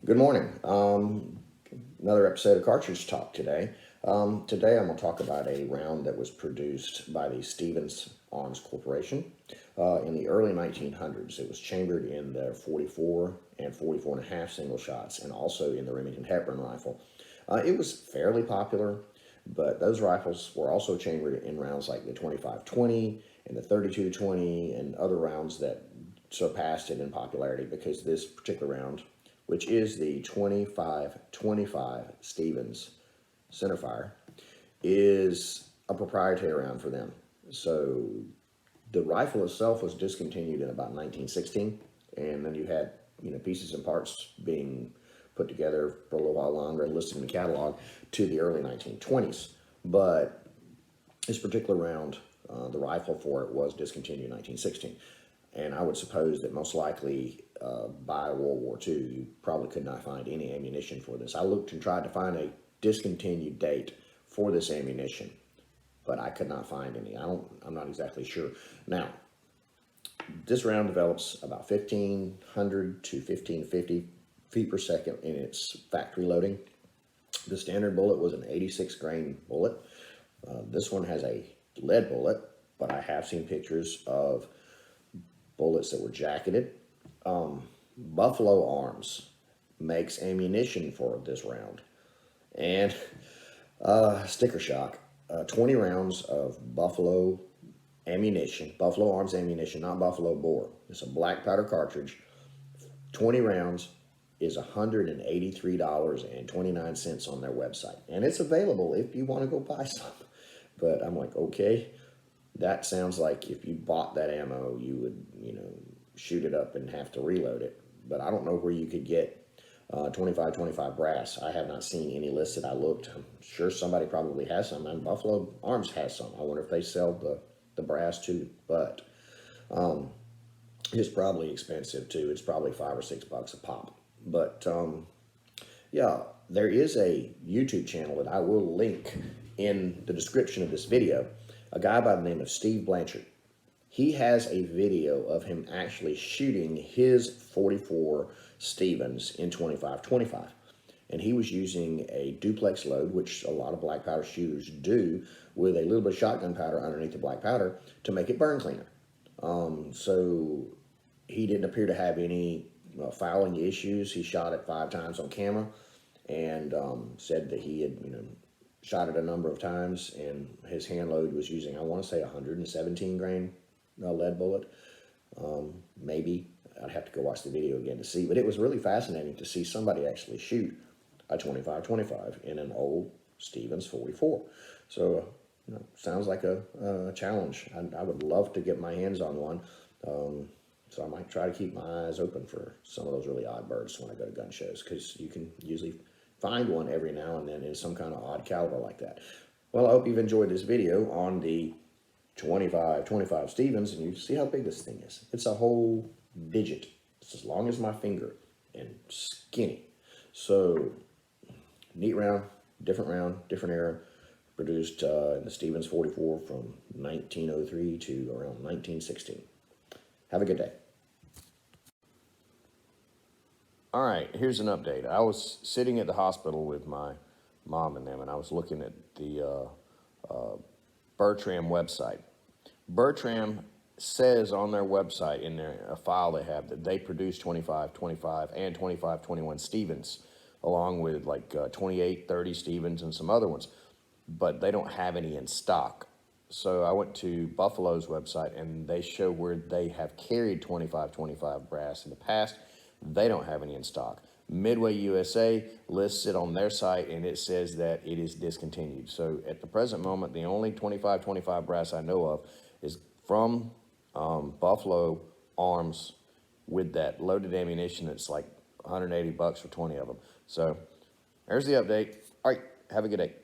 Good morning. Another episode of Cartridge Talk today. Today I'm going to talk about a round that was produced by the Stevens Arms Corporation in the early 1900s. It was chambered in the 44 and 44 and a half single shots and also in the Remington Hepburn rifle. It was fairly popular, but those rifles were also chambered in rounds like the 25-20 and the 32-20 and other rounds that surpassed it in popularity because this particular round, which is the 25-25 Stevens centerfire, is a proprietary round for them. So the rifle itself was discontinued in about 1916, and then you had pieces and parts being put together for a little while longer and listed in the catalog to the early 1920s. But this particular round, the rifle for it was discontinued in 1916. And I would suppose that most likely by World War II, you probably could not find any ammunition for this. I looked and tried to find a discontinued date for this ammunition, but I could not find any. I'm not exactly sure. Now, this round develops about 1,500 to 1,550 feet per second in its factory loading. The standard bullet was an 86 grain bullet. This one has a lead bullet, but I have seen pictures of bullets that were jacketed. Buffalo Arms makes ammunition for this round. And sticker shock, 20 rounds of Buffalo ammunition, Buffalo Arms ammunition, not Buffalo Bore. It's a black powder cartridge. 20 rounds is $183.29 on their website. And it's available if you want to go buy some. But I'm like, okay, that sounds like if you bought that ammo, you would, shoot it up and have to reload it. But I don't know where you could get 25-25 brass. I have not seen any listed. I looked. I'm sure somebody probably has some, and Buffalo Arms has some. I wonder if they sell the brass too. But it's probably expensive too. It's probably $5 or $6 a pop. But yeah, there is a YouTube channel that I will link in the description of this video. A guy by the name of Steve Blanchard. He has a video of him actually shooting his 44 Stevens in 25-25. And he was using a duplex load, which a lot of black powder shooters do, with a little bit of shotgun powder underneath the black powder to make it burn cleaner. So he didn't appear to have any fouling issues. He shot it 5 times on camera and said that he had, shot it a number of times, and his hand load was using, I want to say, 117 grain lead bullet. Maybe. I'd have to go watch the video again to see, but it was really fascinating to see somebody actually shoot a 25-25 in an old Stevens 44. So, sounds like a challenge. I would love to get my hands on one. So I might try to keep my eyes open for some of those really odd birds when I go to gun shows, because you can usually find one every now and then in some kind of odd caliber like that. Well, I hope you've enjoyed this video on the 25-25 Stevens, and you see how big this thing is. It's a whole digit. It's as long as my finger and skinny. So, neat round, different era, produced in the Stevens 44 from 1903 to around 1916. Have a good day. All right, here's an update. I was sitting at the hospital with my mom and them, and I was looking at the Bertram website. Bertram says on their website, in a file they have, that they produce 25-25 and 25-21 Stevens, along with like 28-30 Stevens and some other ones, but they don't have any in stock. So I went to Buffalo's website, and they show where they have carried 25-25 brass in the past. They don't have any in stock. Midway USA lists it on their site, and it says that it is discontinued. So at the present moment, the only 25-25 brass I know of is from Buffalo Arms with that loaded ammunition that's like $180 for 20 of them. So there's the update. All right, have a good day.